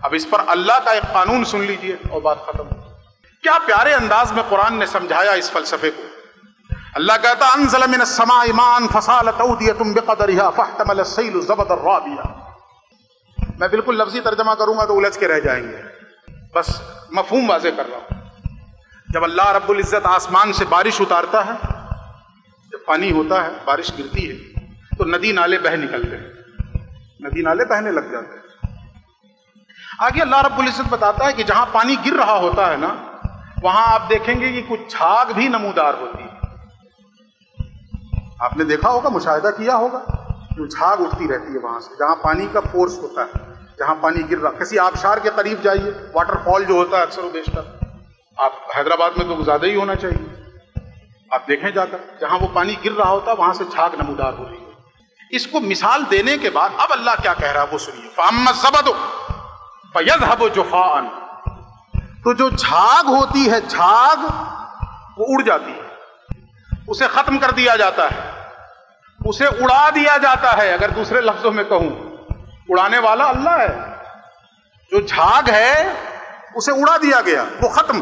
اب اس پر اللہ کا ایک قانون سن لیجئے اور بات ختم. کیا پیارے انداز میں قرآن نے سمجھایا اس فلسفے کو. اللہ کہتا انزل من السماء ماء فسالت اودية بقدرها فاحتمل السيل زبدا رابيا. میں بالکل لفظی ترجمہ کروں گا تو الجھ کے رہ جائیں گے، بس مفہوم واضح کر رہا ہوں. جب اللہ رب العزت آسمان سے بارش اتارتا ہے، جب پانی ہوتا ہے، بارش گرتی ہے تو ندی نالے بہہ نکلتے ہیں، ندی نالے بہنے لگ جاتے ہیں. آگے اللہ رب العزت بتاتا ہے کہ جہاں پانی گر رہا ہوتا ہے نا، وہاں آپ دیکھیں گے کہ کچھ جھاگ بھی نمودار ہوتی ہے. آپ نے دیکھا ہوگا، مشاہدہ کیا ہوگا، جو جھاگ اٹھتی رہتی ہے وہاں سے، جہاں پانی کا فورس ہوتا ہے، جہاں پانی گر رہا. کسی آبشار کے قریب جائیے، واٹر فال جو ہوتا ہے اکثر و بیشتر، آپ حیدرآباد میں تو زیادہ ہی ہونا چاہیے، آپ دیکھیں جا کر جہاں وہ پانی گر رہا ہوتا ہے وہاں سے جھاگ نمودار ہو رہی ہے. اس کو مثال دینے کے بعد اب اللہ کیا کہہ رہا ہے وہ سنیے. فَأَمَّا الزَّبَدُ فَيَذْهَبُ جُفَاءً. تو جو جھاگ ہوتی ہے، جھاگ وہ اڑ جاتی ہے، اسے ختم کر دیا جاتا ہے، اسے اڑا دیا جاتا ہے. اگر دوسرے لفظوں میں کہوں، اڑانے والا اللہ ہے. جو جھاگ ہے اسے اڑا دیا گیا، وہ ختم.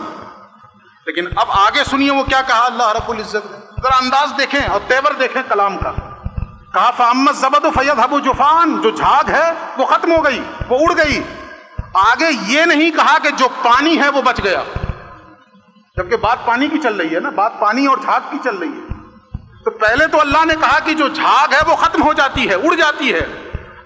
لیکن اب آگے سنیے وہ کیا کہا اللہ رب العزت نے. ذرا انداز دیکھیں اور تیور دیکھیں کلام کا. کہا فَأَمَّا الزَّبَدُ فَيَذْهَبُ جُفَاءً. جو جھاگ ہے وہ ختم ہو گئی، وہ اڑ گئی. آگے یہ نہیں کہا کہ جو پانی ہے وہ بچ گیا، جبکہ بات پانی کی چل رہی ہے نا، بات پانی اور جھاگ کی چل رہی ہے. تو پہلے تو اللہ نے کہا کہ جو جھاگ ہے وہ ختم ہو جاتی ہے، اڑ جاتی ہے.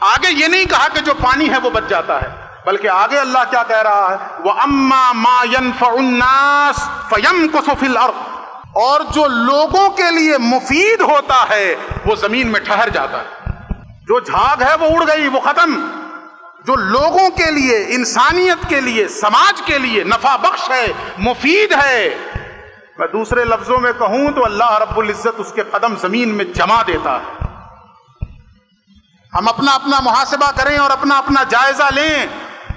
آگے یہ نہیں کہا کہ جو پانی ہے وہ بچ جاتا ہے، بلکہ آگے اللہ کیا کہہ رہا ہے، وَأَمَّا مَا يَنْفَعُ النَّاسِ فَيَمْكُثُ فِي الْأَرْضِ. اور جو لوگوں کے لیے مفید ہوتا ہے وہ زمین میں ٹھہر جاتا ہے. جو جھاگ ہے وہ اڑ گئی، وہ ختم. جو لوگوں کے لیے، انسانیت کے لیے، سماج کے لیے نفع بخش ہے، مفید ہے، میں دوسرے لفظوں میں کہوں تو اللہ رب العزت اس کے قدم زمین میں جما دیتا ہے. ہم اپنا اپنا محاسبہ کریں اور اپنا اپنا جائزہ لیں.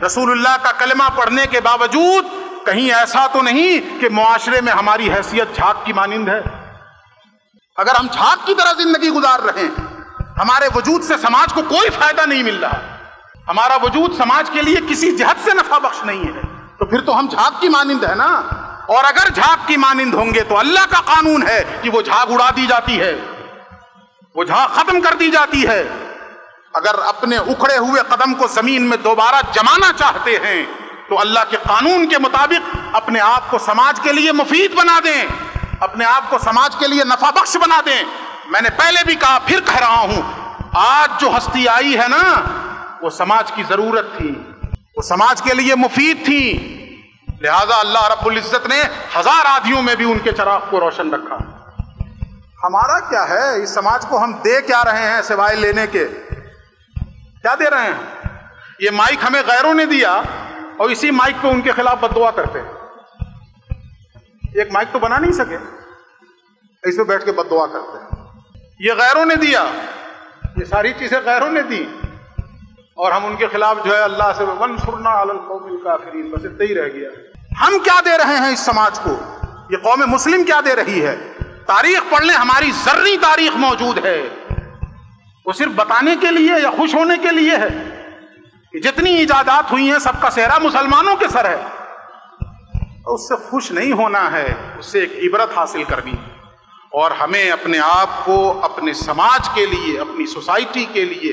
رسول اللہ کا کلمہ پڑھنے کے باوجود کہیں ایسا تو نہیں کہ معاشرے میں ہماری حیثیت جھاگ کی مانند ہے. اگر ہم جھاگ کی طرح زندگی گزار رہے ہیں، ہمارے وجود سے سماج کو کوئی فائدہ نہیں مل رہا، ہمارا وجود سماج کے لیے کسی جہت سے نفع بخش نہیں ہے، تو پھر تو ہم جھاگ کی مانند ہے نا. اور اگر جھاگ کی مانند ہوں گے تو اللہ کا قانون ہے کہ وہ جھاگ اڑا دی جاتی ہے، وہ جھاگ ختم کر دی جاتی ہے. اگر اپنے اکھڑے ہوئے قدم کو زمین میں دوبارہ جمانا چاہتے ہیں تو اللہ کے قانون کے مطابق اپنے آپ کو سماج کے لیے مفید بنا دیں، اپنے آپ کو سماج کے لیے نفع بخش بنا دیں. میں نے پہلے بھی کہا، پھر کہہ رہا ہوں، آج جو ہستی آئی ہے نا، وہ سماج کی ضرورت تھی، وہ سماج کے لیے مفید تھی. لہذا اللہ رب العزت نے 1000 آدھیوں میں بھی ان کے چراغ کو روشن رکھا. ہمارا کیا ہے، اس سماج کو ہم دے کیا رہے ہیں سوائے لینے کے؟ کیا دے رہے ہیں؟ یہ مائک ہمیں غیروں نے دیا اور اسی مائک پہ ان کے خلاف بد دعا کرتے ہیں. ایک مائک تو بنا نہیں سکے، اس پہ بیٹھ کے بد دعا کرتے ہیں. یہ غیروں نے دیا، یہ ساری چیزیں غیروں نے دی، اور ہم ان کے خلاف جو ہے اللہ سے وَانصُرْنَا عَلَى الْقَوْمِ الْكَافِرِينَ بس اتنا ہی رہ گیا. ہم کیا دے رہے ہیں اس سماج کو؟ یہ قوم مسلم کیا دے رہی ہے؟ تاریخ پڑھ لیں، ہماری ذرنی تاریخ موجود ہے. وہ صرف بتانے کے لیے یا خوش ہونے کے لیے ہے کہ جتنی ایجادات ہوئی ہیں سب کا سہرا مسلمانوں کے سر ہے. اس سے خوش نہیں ہونا ہے، اس سے ایک عبرت حاصل کرنی ہے. اور ہمیں اپنے آپ کو اپنے سماج کے لیے، اپنی سوسائٹی کے لیے،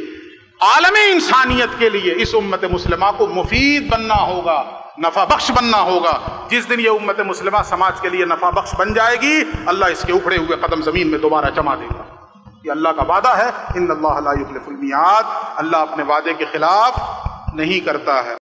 عالم انسانیت کے لیے اس امت مسلمہ کو مفید بننا ہوگا، نفع بخش بننا ہوگا. جس دن یہ امت مسلمہ سماج کے لیے نفع بخش بن جائے گی، اللہ اس کے اکھڑے ہوئے قدم زمین میں دوبارہ جما دے گا. یہ اللہ کا وعدہ ہے. ان اللہ لا یخلف المیعاد. اللہ اپنے وعدے کے خلاف نہیں کرتا ہے.